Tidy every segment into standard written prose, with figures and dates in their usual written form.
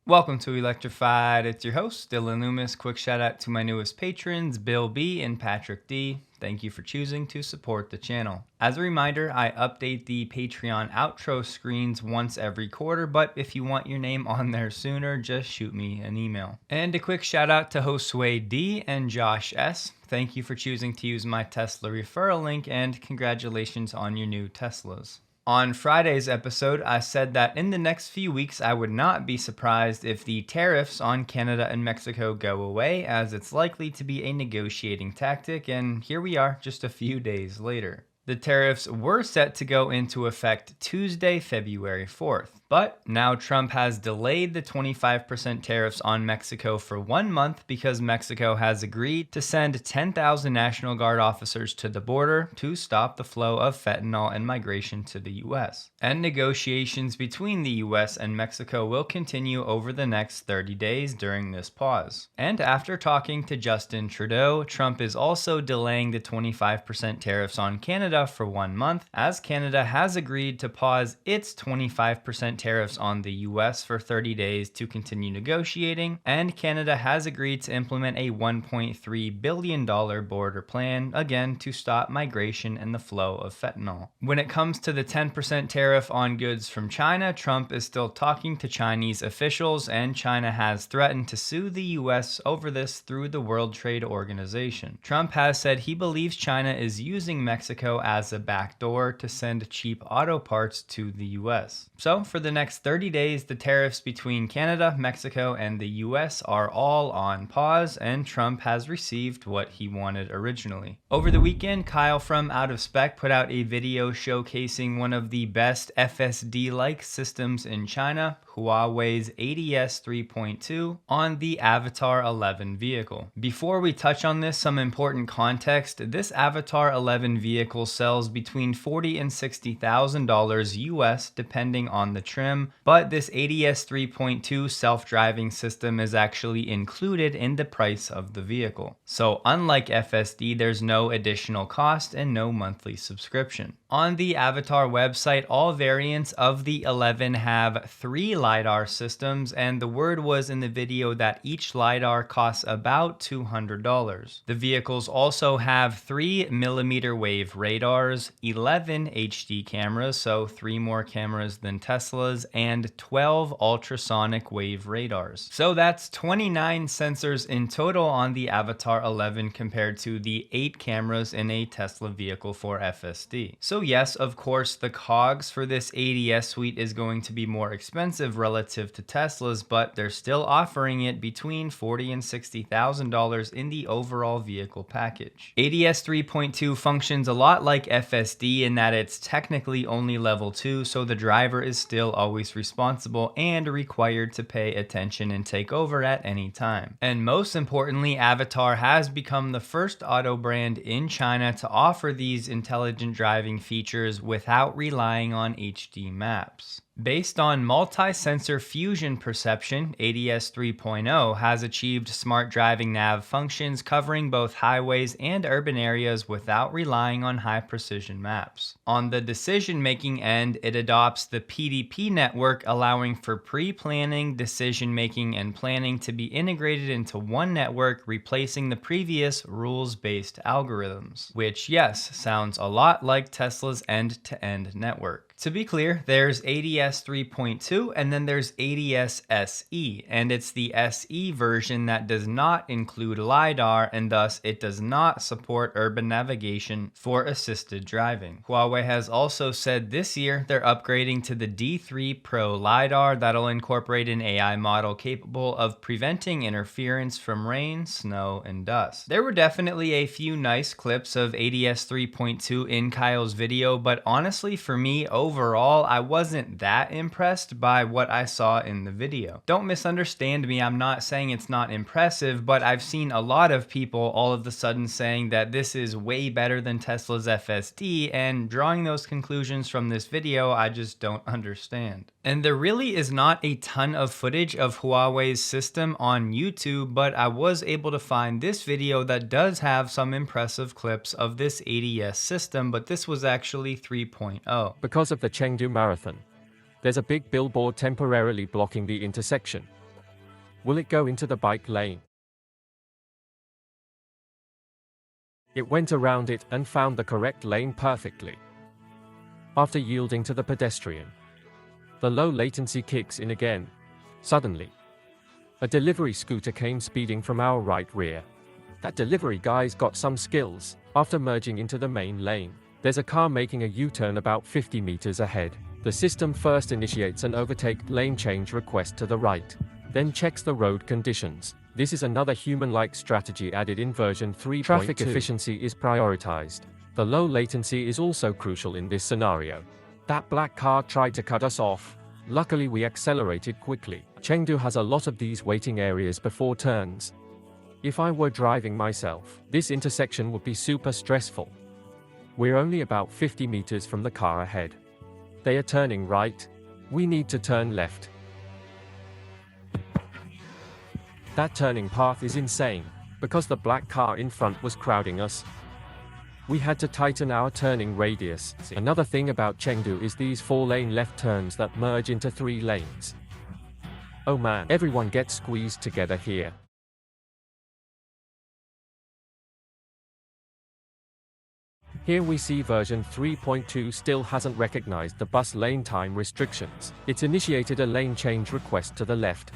Welcome to Electrified. It's your host, Dylan Loomis. Quick shout out to my newest patrons, Bill B and Patrick D. Thank you for choosing to support the channel. As a reminder, I update the Patreon outro screens once every quarter, but if you want your name on there sooner, just shoot me an email. And a quick shout out to Josue D and Josh S. Thank you for choosing to use my Tesla referral link, and congratulations on your new Teslas. On Friday's episode, I said that in the next few weeks I would not be surprised if the tariffs on Canada and Mexico go away, as it's likely to be a negotiating tactic, and here we are just a few days later. The tariffs were set to go into effect Tuesday, February 4th. But now Trump has delayed the 25% tariffs on Mexico for 1 month because Mexico has agreed to send 10,000 National Guard officers to the border to stop the flow of fentanyl and migration to the U.S. And negotiations between the U.S. and Mexico will continue over the next 30 days during this pause. And after talking to Justin Trudeau, Trump is also delaying the 25% tariffs on Canada for 1 month, as Canada has agreed to pause its 25% tariffs on the US for 30 days to continue negotiating, and Canada has agreed to implement a $1.3 billion border plan, again to stop migration and the flow of fentanyl. When it comes to the 10% tariff on goods from China, Trump is still talking to Chinese officials, and China has threatened to sue the US over this through the World Trade Organization. Trump has said he believes China is using Mexico as a backdoor to send cheap auto parts to the US. So for the next 30 days, the tariffs between Canada, Mexico, and the US are all on pause, and Trump has received what he wanted originally. Over the weekend, Kyle from Out of Spec put out a video showcasing one of the best FSD-like systems in China, Huawei's ADS 3.2, on the Avatar 11 vehicle. Before we touch on this, some important context. This Avatar 11 vehicle sells between $40,000 and $60,000 US depending on the trim, but this ADS 3.2 self-driving system is actually included in the price of the vehicle. So unlike FSD, there's no additional cost and no monthly subscription. On the Avatar website, all variants of the 11 have 3 LiDAR systems, and the word was in the video that each LiDAR costs about $200. The vehicles also have 3 millimeter wave radars, 11 HD cameras, so 3 more cameras than Tesla's, and 12 ultrasonic wave radars. So that's 29 sensors in total on the Avatar 11 compared to the 8 cameras in a Tesla vehicle for FSD. So yes, of course, the COGS for this ADS suite is going to be more expensive relative to Tesla's, but they're still offering it between $40,000 and $60,000 in the overall vehicle package. ADS 3.2 functions a lot like FSD in that it's technically only level 2, so the driver is still always responsible and required to pay attention and take over at any time. And most importantly, Avatar has become the first auto brand in China to offer these intelligent driving features without relying on HD maps. Based on multi-sensor fusion perception, ADS 3.0 has achieved smart driving nav functions covering both highways and urban areas without relying on high-precision maps. On the decision-making end, it adopts the PDP network, allowing for pre-planning, decision-making, and planning to be integrated into one network, replacing the previous rules-based algorithms, which, yes, sounds a lot like Tesla's end-to-end network. To be clear, there's ADS 3.2 and then there's ADS SE, and it's the SE version that does not include LiDAR, and thus it does not support urban navigation for assisted driving. Huawei has also said this year they're upgrading to the D3 Pro LiDAR that'll incorporate an AI model capable of preventing interference from rain, snow, and dust. There were definitely a few nice clips of ADS 3.2 in Kyle's video, but honestly for me, overall, I wasn't that impressed by what I saw in the video. Don't misunderstand me, I'm not saying it's not impressive, but I've seen a lot of people all of a sudden saying that this is way better than Tesla's FSD, and drawing those conclusions from this video, I just don't understand. And there really is not a ton of footage of Huawei's system on YouTube, but I was able to find this video that does have some impressive clips of this ADS system, but this was actually 3.0. Because of the Chengdu Marathon, there's a big billboard temporarily blocking the intersection. Will it go into the bike lane? It went around it and found the correct lane perfectly. After yielding to the pedestrian, the low latency kicks in again. Suddenly, a delivery scooter came speeding from our right rear. That delivery guy's got some skills. After merging into the main lane, there's a car making a U-turn about 50 meters ahead. The system first initiates an overtake lane change request to the right, then checks the road conditions. This is another human-like strategy added in version 3.2. Traffic efficiency is prioritized. The low latency is also crucial in this scenario. That black car tried to cut us off. Luckily we accelerated quickly. Chengdu has a lot of these waiting areas before turns. If I were driving myself, this intersection would be super stressful. We're only about 50 meters from the car ahead. They are turning right. We need to turn left. That turning path is insane, because the black car in front was crowding us. We had to tighten our turning radius. Another thing about Chengdu is these 4-lane left turns that merge into 3 lanes. Oh man, everyone gets squeezed together here. Here we see version 3.2 still hasn't recognized the bus lane time restrictions. It's initiated a lane change request to the left.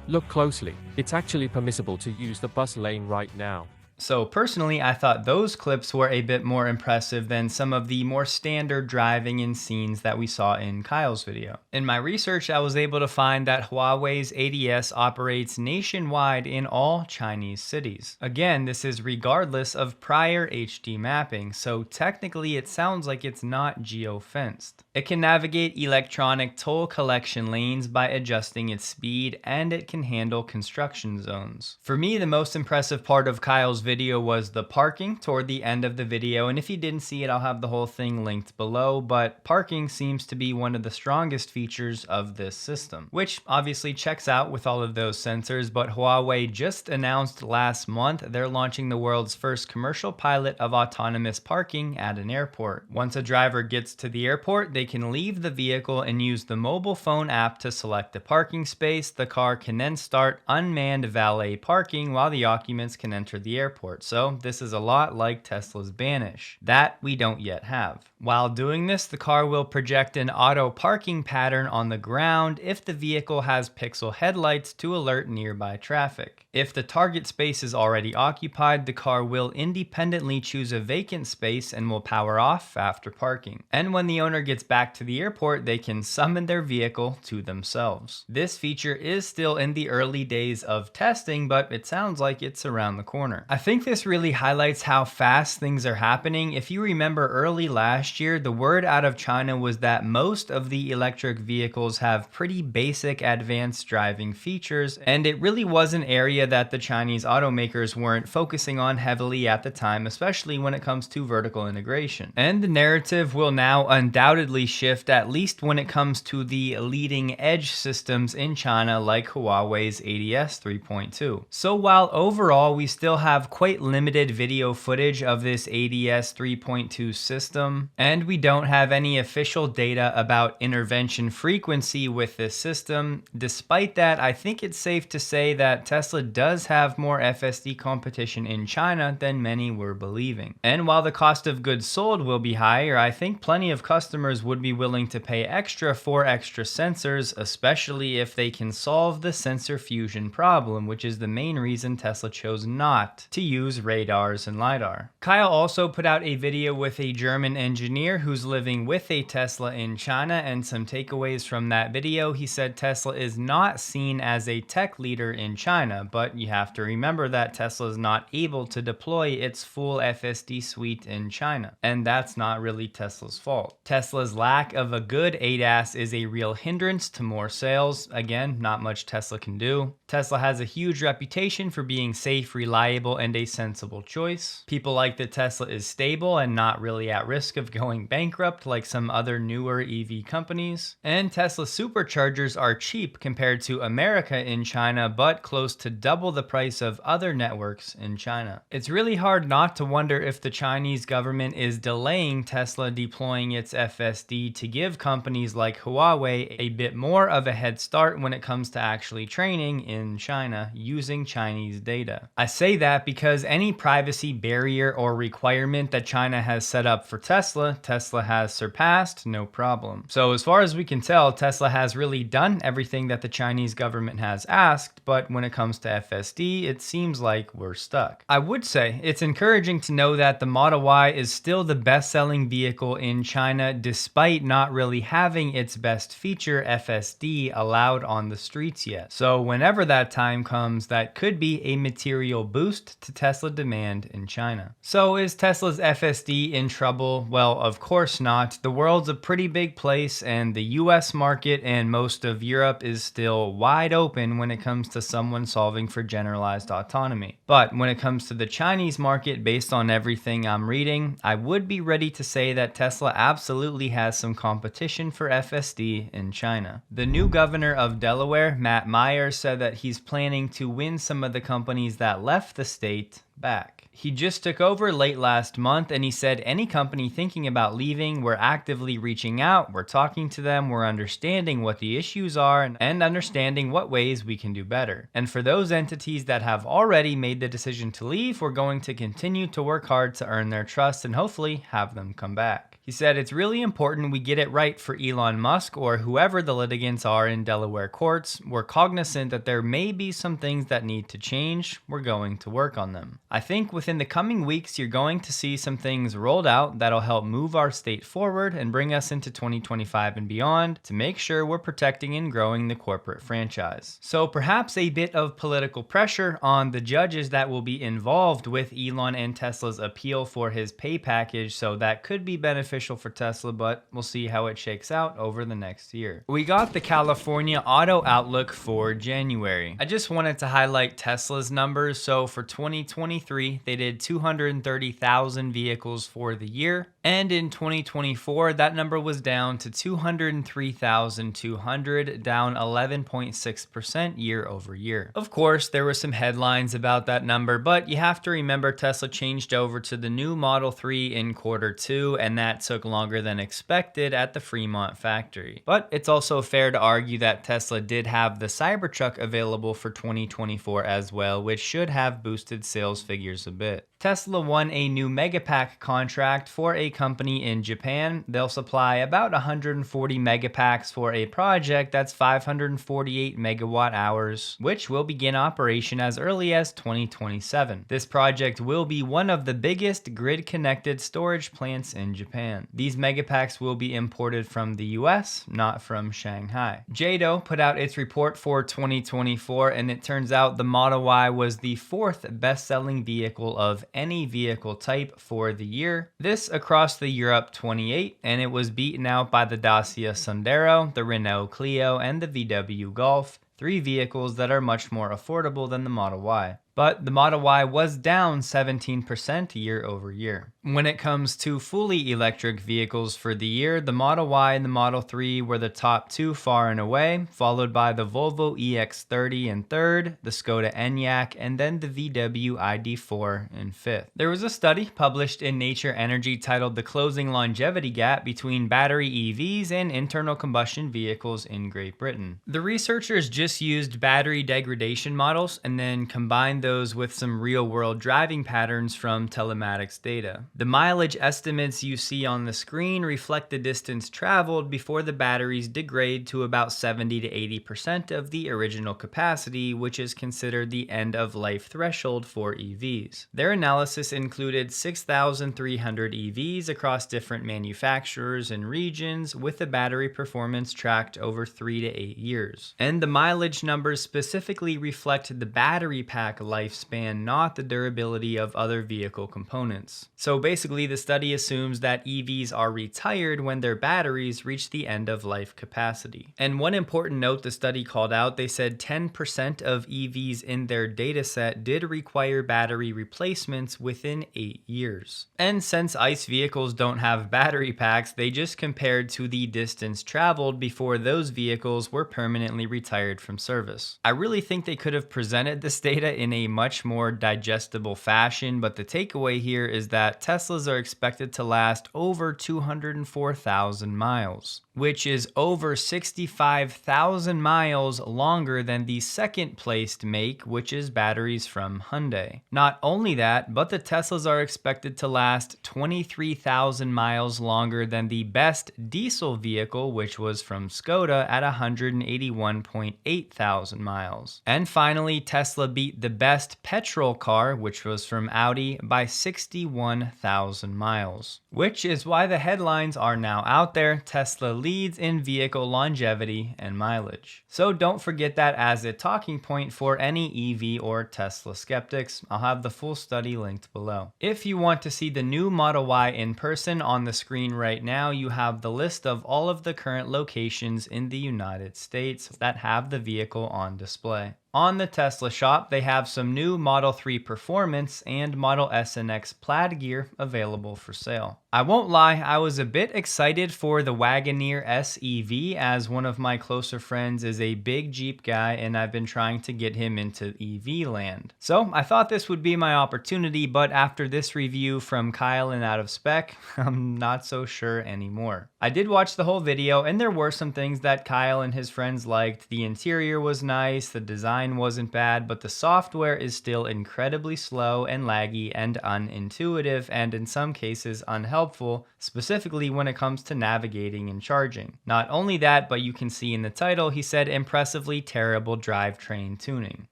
Look closely, it's actually permissible to use the bus lane right now. So personally, I thought those clips were a bit more impressive than some of the more standard driving in scenes that we saw in Kyle's video. In my research, I was able to find that Huawei's ADS operates nationwide in all Chinese cities. Again, this is regardless of prior HD mapping, so technically it sounds like it's not geo-fenced. It can navigate electronic toll collection lanes by adjusting its speed, and it can handle construction zones. For me, the most impressive part of Kyle's video was the parking toward the end of the video, and if you didn't see it, I'll have the whole thing linked below, but parking seems to be one of the strongest features of this system, which obviously checks out with all of those sensors. But Huawei just announced last month they're launching the world's first commercial pilot of autonomous parking at an airport. Once a driver gets to the airport, they can leave the vehicle and use the mobile phone app to select a parking space. The car can then start unmanned valet parking while the occupants can enter the airport. So this is a lot like Tesla's Banish. That we don't yet have. While doing this, the car will project an auto parking pattern on the ground if the vehicle has pixel headlights to alert nearby traffic. If the target space is already occupied, the car will independently choose a vacant space and will power off after parking. And when the owner gets back to the airport, they can summon their vehicle to themselves. This feature is still in the early days of testing, but it sounds like it's around the corner. I think this really highlights how fast things are happening. If you remember early last year, the word out of China was that most of the electric vehicles have pretty basic advanced driving features, and it really was an area that the Chinese automakers weren't focusing on heavily at the time, especially when it comes to vertical integration. And the narrative will now undoubtedly shift, at least when it comes to the leading edge systems in China like Huawei's ADS 3.2. So while overall we still have quite limited video footage of this ADS 3.2 system, and we don't have any official data about intervention frequency with this system, despite that, I think it's safe to say that Tesla does have more FSD competition in China than many were believing. And while the cost of goods sold will be higher, I think plenty of customers would be willing to pay extra for extra sensors, especially if they can solve the sensor fusion problem, which is the main reason Tesla chose not to use radars and LiDAR. Kyle also put out a video with a German engineer who's living with a Tesla in China, and some takeaways from that video. He said Tesla is not seen as a tech leader in China, but you have to remember that Tesla is not able to deploy its full FSD suite in China, and that's not really Tesla's fault. Tesla's lack of a good ADAS is a real hindrance to more sales. Again, not much Tesla can do. Tesla has a huge reputation for being safe, reliable, and a sensible choice. People like that Tesla is stable and not really at risk of going bankrupt like some other newer EV companies. And Tesla superchargers are cheap compared to America in China, but close to double the price of other networks in China. It's really hard not to wonder if the Chinese government is delaying Tesla deploying its FSD FSD to give companies like Huawei a bit more of a head start when it comes to actually training in China using Chinese data. I say that because any privacy barrier or requirement that China has set up for Tesla has surpassed, no problem. So as far as we can tell, Tesla has really done everything that the Chinese government has asked, but when it comes to FSD, it seems like we're stuck. I would say it's encouraging to know that the Model Y is still the best-selling vehicle in China despite not really having its best feature, FSD, allowed on the streets yet. So whenever that time comes, that could be a material boost to Tesla demand in China. So is Tesla's FSD in trouble? Well, of course not. The world's a pretty big place, and the US market and most of Europe is still wide open when it comes to someone solving for generalized autonomy. But when it comes to the Chinese market, based on everything I'm reading, I would be ready to say that Tesla absolutely has some competition for FSD in China. The new governor of Delaware, Matt Meyer, said that he's planning to win some of the companies that left the state back. He just took over late last month, and he said any company thinking about leaving, we're actively reaching out, we're talking to them, we're understanding what the issues are and understanding what ways we can do better. And for those entities that have already made the decision to leave, we're going to continue to work hard to earn their trust and hopefully have them come back. He said it's really important we get it right for Elon Musk or whoever the litigants are in Delaware courts. We're cognizant that there may be some things that need to change. We're going to work on them. I think within the coming weeks, you're going to see some things rolled out that'll help move our state forward and bring us into 2025 and beyond to make sure we're protecting and growing the corporate franchise. So perhaps a bit of political pressure on the judges that will be involved with Elon and Tesla's appeal for his pay package, so that could be beneficial for Tesla, but we'll see how it shakes out over the next year. We got the California Auto Outlook for January. I just wanted to highlight Tesla's numbers. So for 2023, they did 230,000 vehicles for the year. And in 2024, that number was down to 203,200, down 11.6% year over year. Of course, there were some headlines about that number, but you have to remember Tesla changed over to the new Model 3 in Q2, and that took longer than expected at the Fremont factory. But it's also fair to argue that Tesla did have the Cybertruck available for 2024 as well, which should have boosted sales figures a bit. Tesla won a new Megapack contract for a company in Japan. They'll supply about 140 Megapacks for a project that's 548 megawatt hours, which will begin operation as early as 2027. This project will be one of the biggest grid-connected storage plants in Japan. These Megapacks will be imported from the US, not from Shanghai. JADO put out its report for 2024, and it turns out the Model Y was the fourth best-selling vehicle of any vehicle type for the year. This across the Europe 28, and it was beaten out by the Dacia Sandero, the Renault Clio, and the VW Golf, three vehicles that are much more affordable than the Model Y. But the Model Y was down 17% year over year. When it comes to fully electric vehicles for the year, the Model Y and the Model 3 were the top two far and away, followed by the Volvo EX30 in third, the Skoda Enyaq, and then the VW ID4 in fifth. There was a study published in Nature Energy titled The Closing Longevity Gap Between Battery EVs and Internal Combustion Vehicles in Great Britain. The researchers just used battery degradation models and then combined those with some real-world driving patterns from telematics data. The mileage estimates you see on the screen reflect the distance traveled before the batteries degrade to about 70 to 80% of the original capacity, which is considered the end-of-life threshold for EVs. Their analysis included 6,300 EVs across different manufacturers and regions, with the battery performance tracked over 3 to 8 years. And the mileage numbers specifically reflect the battery pack lifespan, not the durability of other vehicle components. So basically, the study assumes that EVs are retired when their batteries reach the end of life capacity. And one important note the study called out, they said 10% of EVs in their dataset did require battery replacements within 8 years. And since ICE vehicles don't have battery packs, they just compared to the distance traveled before those vehicles were permanently retired from service. I really think they could have presented this data in a a much more digestible fashion, but the takeaway here is that Teslas are expected to last over 204,000 miles, which is over 65,000 miles longer than the second placed make, which is batteries from Hyundai. Not only that, but the Teslas are expected to last 23,000 miles longer than the best diesel vehicle, which was from Skoda at 181.8 thousand miles. And finally, Tesla beat the best petrol car, which was from Audi, by 61,000 miles. Which is why the headlines are now out there: Tesla leads in vehicle longevity and mileage. So don't forget that as a talking point for any EV or Tesla skeptics. I'll have the full study linked below. If you want to see the new Model Y in person, on the screen right now you have the list of all of the current locations in the United States that have the vehicle on display. On the Tesla shop, they have some new Model 3 Performance and Model S and X Plaid gear available for sale. I won't lie, I was a bit excited for the Wagoneer SEV, as one of my closer friends is a big Jeep guy and I've been trying to get him into EV land. So I thought this would be my opportunity, but after this review from Kyle and Out of Spec, I'm not so sure anymore. I did watch the whole video and there were some things that Kyle and his friends liked. The interior was nice, the design wasn't bad, but the software is still incredibly slow and laggy and unintuitive, and in some cases unhelpful, specifically when it comes to navigating and charging. Not only that, but you can see in the title, he said impressively terrible drivetrain tuning.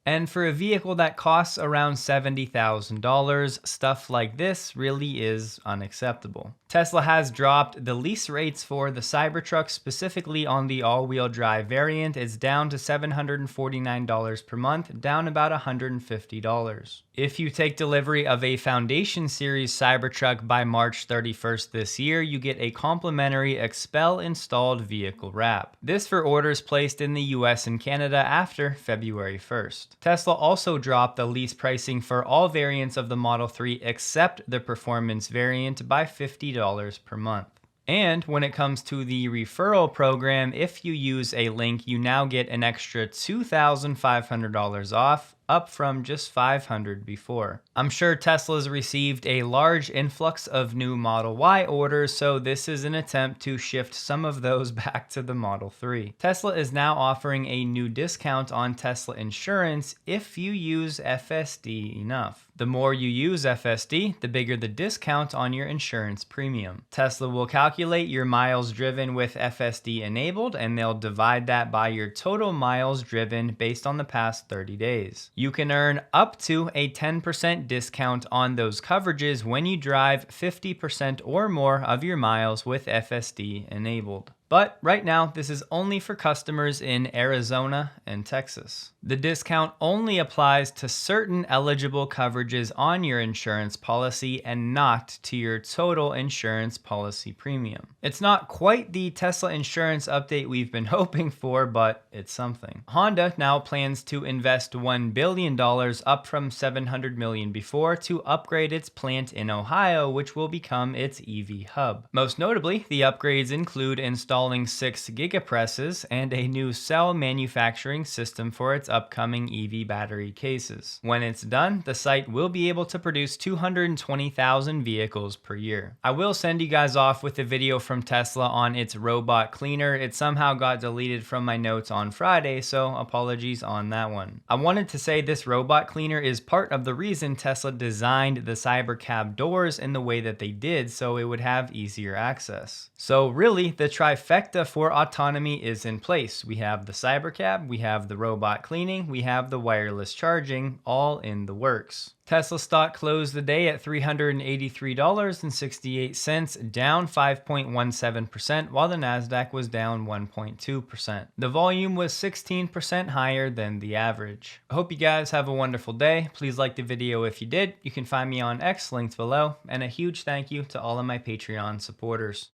And for a vehicle that costs around $70,000, stuff like this really is unacceptable. Tesla has dropped the lease rates for the Cybertruck, specifically on the all-wheel drive variant. It's down to $749 per month, down about $150. If you take delivery of a Foundation Series Cybertruck by March 31st this year, you get a complimentary Expel installed vehicle wrap. This for orders placed in the US and Canada after February 1st. Tesla also dropped the lease pricing for all variants of the Model 3 except the Performance variant by $50 per month. And when it comes to the referral program, if you use a link, you now get an extra $2,500 off, up from just $500 before. I'm sure Tesla's received a large influx of new Model Y orders, so this is an attempt to shift some of those back to the Model 3. Tesla is now offering a new discount on Tesla insurance if you use FSD enough. The more you use FSD, the bigger the discount on your insurance premium. Tesla will calculate your miles driven with FSD enabled, and they'll divide that by your total miles driven based on the past 30 days. You can earn up to a 10% discount on those coverages when you drive 50% or more of your miles with FSD enabled. But right now, this is only for customers in Arizona and Texas. The discount only applies to certain eligible coverages on your insurance policy and not to your total insurance policy premium. It's not quite the Tesla insurance update we've been hoping for, but it's something. Honda now plans to invest $1 billion, up from $700 million before, to upgrade its plant in Ohio, which will become its EV hub. Most notably, the upgrades include installing 6 gigapresses and a new cell manufacturing system for its upcoming EV battery cases. When it's done, the site will be able to produce 220,000 vehicles per year. I will send you guys off with a video from Tesla on its robot cleaner. It somehow got deleted from my notes on Friday, so apologies on that one. I wanted to say this robot cleaner is part of the reason Tesla designed the Cybercab doors in the way that they did, so it would have easier access. So really, the trifecta for autonomy is in place. We have the Cybercab, we have the robot cleaning, we have the wireless charging, all in the works. Tesla stock closed the day at $383.68, down 5.17%, while the Nasdaq was down 1.2%. The volume was 16% higher than the average. I hope you guys have a wonderful day. Please like the video if you did. You can find me on X, linked below, and a huge thank you to all of my Patreon supporters.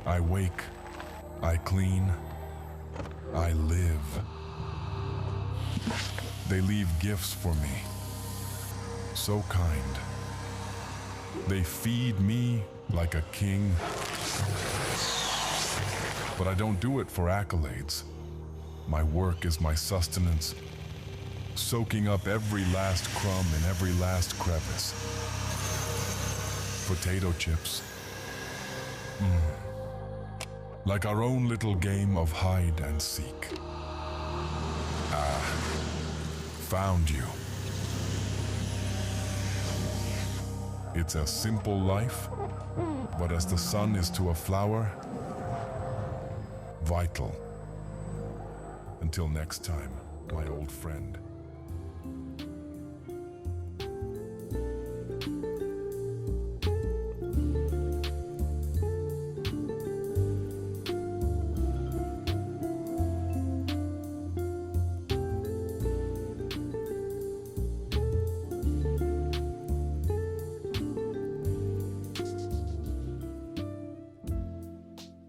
I wake, I clean, I live. They leave gifts for me. So kind. They feed me like a king. But I don't do it for accolades. My work is my sustenance, soaking up every last crumb in every last crevice. Potato chips. Like our own little game of hide and seek. Found you. It's a simple life, but as the sun is to a flower, vital. Until next time, my old friend.